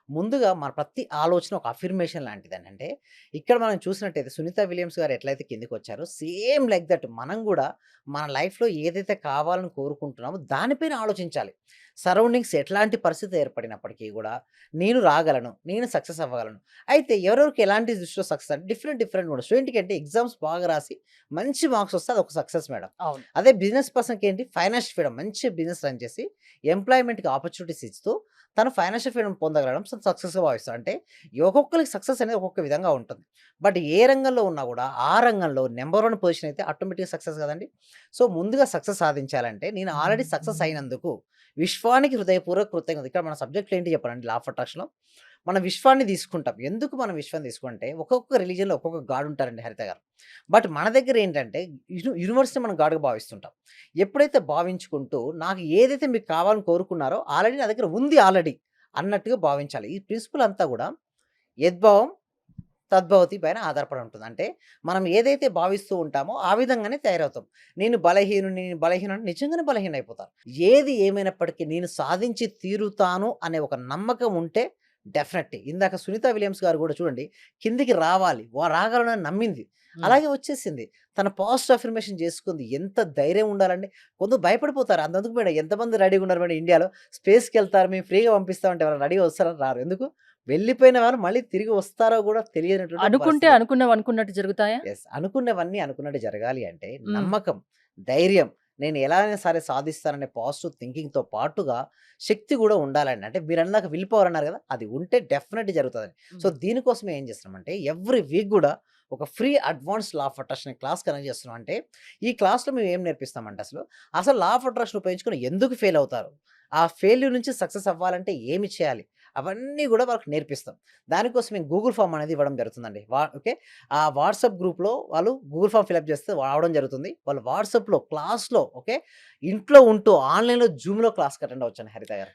ముందుగా మన ప్రతి ఆలోచన ఒక అఫర్మేషన్ లాంటిదండి. అంటే ఇక్కడ మనం చూసినట్టయితే 'సునీత విలియమ్స్' గారు ఎట్లయితే కిందకొచ్చారో సేమ్ లైక్ దట్ మనం గూడా మన లైఫ్‌లో ఏదైతే కావాలని కోరుకుంటున్నామో దానిపైన ఆలోచించాలి. సరౌండింగ్స్ ఎట్లాంటి పరిస్థితి ఏర్పడినప్పటికీ గూడా నేను రాగలను, నేను సక్సెస్ అవ్వగలను. అయితే ఎవరెవరికి ఎలాంటి దృష్టిలో సక్సెస్ అంటే డిఫరెంట్ డిఫరెంట్‌గా ఉండదు. స్టూడెంట్‌కి అంటే ఎగ్జామ్స్ బాగా రాసి మంచి మార్క్స్ వస్తే అదొక సక్సెస్ మేడం. అవును. అదే బిజినెస్ పర్సన్‌కి ఏంటి ఫైనాన్షియల్ ఫ్రీడమ్ మంచి బిజినెస్ రన్ చేసి ఎంప్లాయ్‌మెంట్‌కి ఆపర్చునిటీస్ ఇస్తూ తను ఫైనాన్షియల్ ఫ్రీడమ్ పొందగలగడం సక్సెస్‌గా భావిస్తాడు. అంటే ఒక్కొక్కరికి సక్సెస్ అనేది ఒక్కొక్క విధంగా ఉంటుంది. బట్ ఏ రంగంలో ఉన్నా గూడా ఆ రంగంలో నంబర్ 1 పొజిషన్ అయితే ఆటోమేటిక్‌గా సక్సెస్ గదండీ! సో, ముందుగా సక్సెస్ సాధించాలంటే నేను ఆల్రెడీ సక్సెస్ అయినందుకు విశ్వానికి హృదయపూర్వక కృతజ్ఞతలు. ఇక్కడ మన సబ్జెక్ట్‌లో ఏంటి చెప్పాలంటే లా ఆఫ్ అట్రాక్షన్‌లో మన విశ్వాన్ని తీసుకుంటాం. ఎందుకు మనం విశ్వాన్ని తీసుకుంటే ఒక్కొక్క రిలిజియన్‌లో ఒక్కొక్క గాడ్ ఉంటారండి హరిత గారు. బట్ మన దగ్గర ఏంటంటే యూనివర్స్‌ని మనం గాడ్‌గా భావిస్తుంటాం. ఎప్పుడైతే భావించుకుంటూ నాకు ఏదైతే మీకు కావాలని కోరుకున్నారో ఆల్రెడీ నా దగ్గర ఉంది ఆల్రెడీ అన్నట్టుగా భావించాలి. ఈ ప్రిన్సిపల్ అంతా గూడా యద్భావం తద్భవతి పైన ఆధారపడి ఉంటుంది. అంటే మనం ఏదైతే భావిస్తూ ఉంటామో ఆ విధంగానే తయారవుతాం. నేను బలహీనుడిని నిజంగానే బలహీనయిపోతాను. ఏది ఏమైనప్పటికీ నేను సాధించి తీరుతాను అనే ఒక నమ్మకం ఉంటే డెఫినెట్‌లీ ఇందాక 'సునీత విలియమ్స్' గారు గూడా చూడండి కిందకి రావాలి. రాగలనని నమ్మింది. హ్మ్. అలాగే వచ్చేసింది. తన పాజిటివ్ అఫర్మేషన్ చేసుకుంది. ఎంత ధైర్యం ఉండాలండి. కొందరు భయపడిపోతారు. అంతెందుకు మేడం ఎంతమంది రెడీగా ఉన్నారు మేడం ఇండియాలో స్పేస్‌కెళ్తారు మేము ఫ్రీగా పంపిస్తామంటే ఎవరైనా రెడీగా వస్తారా? రారు. ఎందుకు? వెళ్ళిపోయిన వారు మళ్ళీ తిరిగి వస్తారో గూడా తెలియనటువంటి ఒక అనుకుంటే పరిస్థితి. అనుకున్నవి అనుకున్నట్టు జరుగుతాయా? అనుకున్నవన్నీ అనుకున్నట్టు జరగాలి అంటే హ్మ్. నమ్మకం, ధైర్యం నేను ఎలా అయినా సరే సాధిస్తాననే పాజిటివ్ థింకింగ్‌తో పాటుగా శక్తి గూడా ఉండాలండి. అంటే మీరన్నాక విల్ పవర్ అన్నారు గదా! అది ఉంటే డెఫినెట్‌గా జరుగుతదని. సో, హ్మ్. దీనికోసమే ఏం చేస్తున్నామంటే ఎవ్రీ వీక్ గూడా ఒక free advance law of attraction class connect చేస్తున్నాం. అంటే ఈ క్లాస్‌లో మేము ఏం నేర్పిస్తామంటే అసలు లా ఆఫ్ అట్రాక్షన్ ఉపయోగించుకొని ఎందుకు ఫెయిల్ అవుతారు? ఆ ఫెయిల్యూర్ నుంచి సక్సెస్ అవ్వాలంటే ఏమి చేయాలి? అవన్నీ గూడా వాళ్ళకి నేర్పిస్తాం. దానికోసం మేము గూగుల్ ఫార్మ్ అనేది ఇవ్వడం జరుగుతుందండి. ఓకే. ఆ వాట్సాప్ గ్రూప్‌లో వాళ్ళు గూగుల్ ఫార్మ్ ఫిలప్ చేస్తే రావడం జరుగుతుంది. వాళ్ళు వాట్సాప్‌లో క్లాస్‌లో ఓకే. ఇంట్లో ఉంటూ ఆన్‌లైన్‌లో జూమ్‌లో క్లాస్‌కి అటెండ్ అవ్వచ్చండి హరిత గారు.